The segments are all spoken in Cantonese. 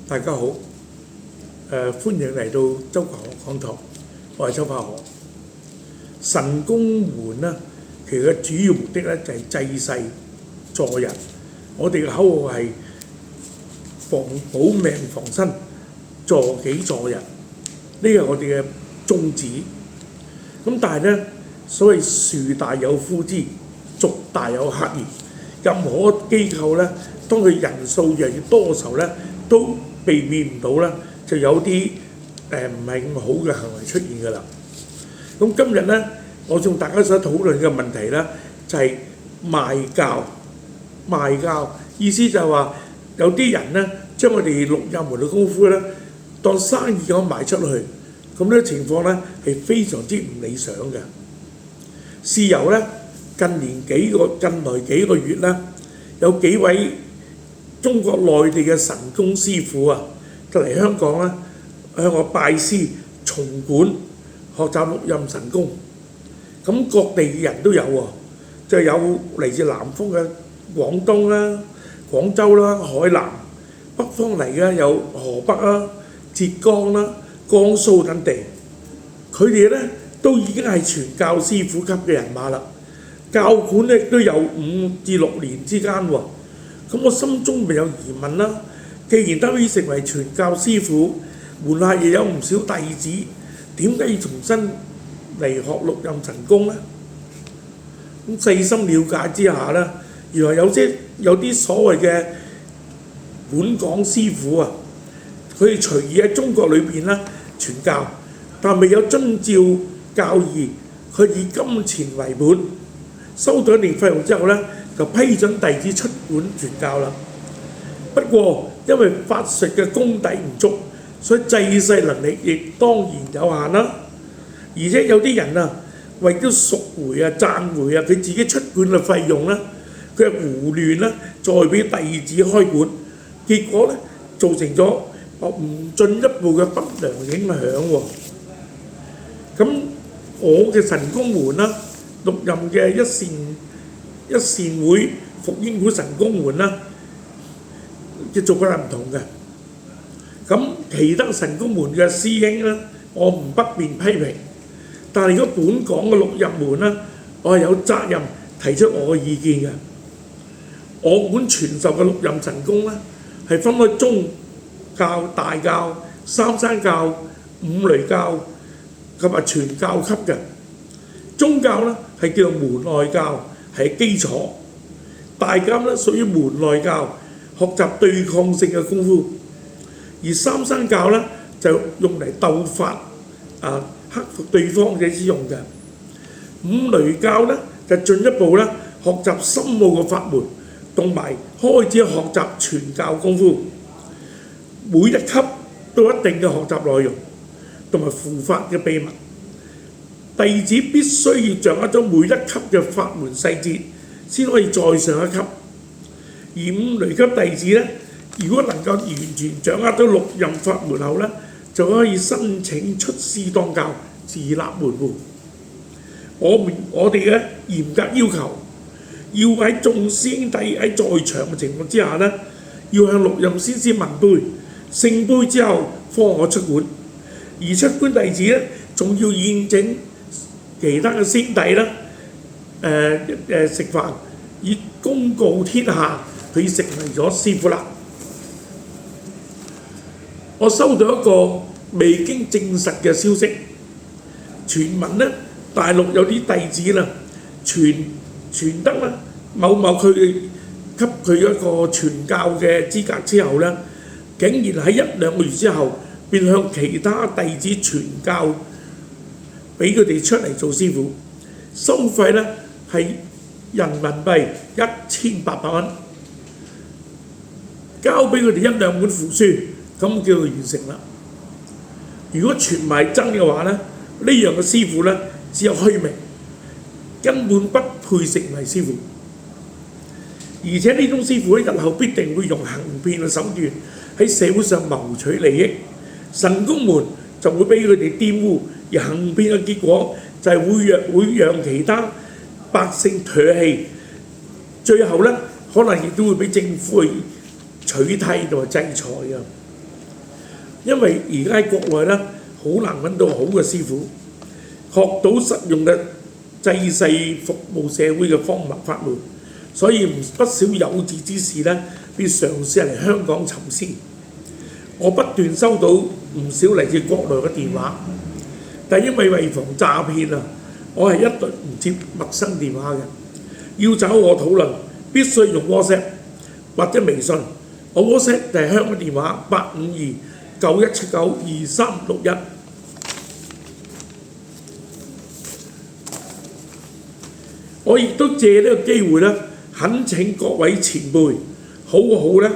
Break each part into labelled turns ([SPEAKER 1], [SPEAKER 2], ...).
[SPEAKER 1] 大家好，歡迎嚟到周國學講堂，我係周柏學。神功門呢，其實主要目的咧就係濟世助人。我哋嘅口號係保命防身，助己助人，呢個係我哋嘅宗旨。咁但係咧，所謂樹大有枯枝，族大有客兒。任何機構咧，當佢人數越嚟越多嘅時候咧，都避免唔到咧，就有啲唔係咁好嘅行為出現㗎啦。咁今日咧，我同大家所討論嘅問題咧，就係賣教。賣教意思就係話有啲人咧，將我哋六壬門嘅功夫咧，當生意咁賣出去，咁呢個情況咧係非常之唔理想嘅。事由咧，近來幾個月咧，有幾位中國內地嘅神功師傅啊，就嚟香港咧，向我拜師從館學習六壬神功。咁各地嘅人都有喎，就有嚟自南方嘅廣東啦、廣州啦、海南，北方嚟嘅有河北啦、浙江啦、江蘇等地。佢哋咧都已經係傳教師傅級嘅人馬啦，教館咧都有5至6年之間喎。咁我心中咪有疑問啦。既然都可以成為傳教師傅，門下亦有唔少弟子，點解要重新嚟學六壬神功呢？咁細心了解之下呢，原來有啲所謂嘅本港師傅啊，佢哋隨意喺中國裏邊咧傳教，但未有遵照教義，佢以金錢為本，收到一定費用之後呢，就批准弟子出館傳教啦。不過因為法術嘅功底唔足，所以濟世能力亦當然有限啦。而且有啲人啊，為咗贖回啊、賺回啊佢自己出館嘅費用咧，佢係胡亂咧再俾弟子開館，結果咧造成咗唔進一步嘅不良影響喎。咁我嘅神功門啦，六壬嘅一線會伏羲館神功門啦嘅做法係唔同嘅。咁其他神功門嘅師兄咧，我唔不便批評。但係如果本港嘅六壬門咧，我係有責任提出我嘅意見嘅。我館傳授嘅六壬神功咧，係分開宗教、大教、三山教、五雷教及埋全教級嘅。宗教咧係叫做門外教，係基礎；大教咧屬於門內教，學習對抗性嘅功夫；而三山教咧就用嚟鬥法克服對方嘅之用嘅。五雷教咧就進一步咧學習深奧嘅法門，同埋開始學習傳教功夫。每一級都有一定嘅學習內容，同埋符法嘅秘密。弟子必須要掌握咗每一級嘅法門細節，先可以再上一級。而五雷級弟子咧，如果能夠完全掌握到六壬法門後咧，就可以申請出師當教，自立門戶。我哋嘅嚴格要求，要喺眾師兄弟喺在場嘅情況之下呢，要向六壬先師問碑，聖碑之後方可出館。而出館弟子呢，仲要宴請其他嘅師兄弟啦，食飯，以公告天下，佢成為咗師傅啦。我收到一個未經證實嘅消息，傳聞呢，大陸有啲弟子啦，傳得啦，某佢給佢一個傳教嘅資格之後呢，竟然喺1-2個月之後，便向其他弟子傳教，俾佢哋出嚟做師傅，收費呢係人民幣1800蚊，交俾佢哋1-2本符書，咁叫做完成啦。如果傳埋真嘅話呢，呢樣嘅師傅呢，只有虛名，根本不配成為師傅。而且呢種師傅喺日後必定會用行騙嘅手段喺社會上謀取利益，神功門就會俾佢哋玷污，而行騙嘅結果就係會讓其他百姓唾棄，最後呢，可能亦都會俾政府去取締同埋制裁嘅。因為而家喺國內咧好難揾到好嘅師傅，學到實用嘅濟世服務社會嘅方法門，所以不少有志之士咧，必嘗試嚟香港尋師。我不斷收到唔少嚟自國內嘅電話，但因為為防詐騙啊，我係一律唔接陌生電話嘅。要找我討論，必須用 WhatsApp 或者微信。我 WhatsApp 就係香港電話85291792361。我亦都借呢個機會咧，懇請各位前輩好好咧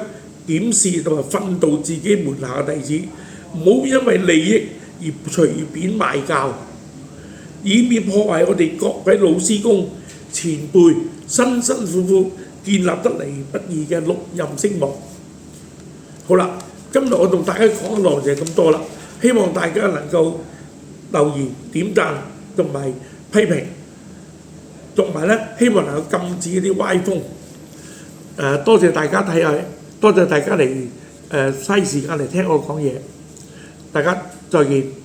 [SPEAKER 1] 檢視同埋訓導自己門下嘅弟子，唔好因為利益而隨便賣教，以免破壞我哋各位老師公前輩辛辛苦苦建立得嚟不易嘅六壬聲望。好啦，今日我同大家講嘅內容就係咁多啦，希望大家能夠留言、點讚同埋批評，同埋咧希望能夠禁止啲歪風。多謝大家睇下，多謝大家嚟嘥時間嚟聽我講嘢，大家再見。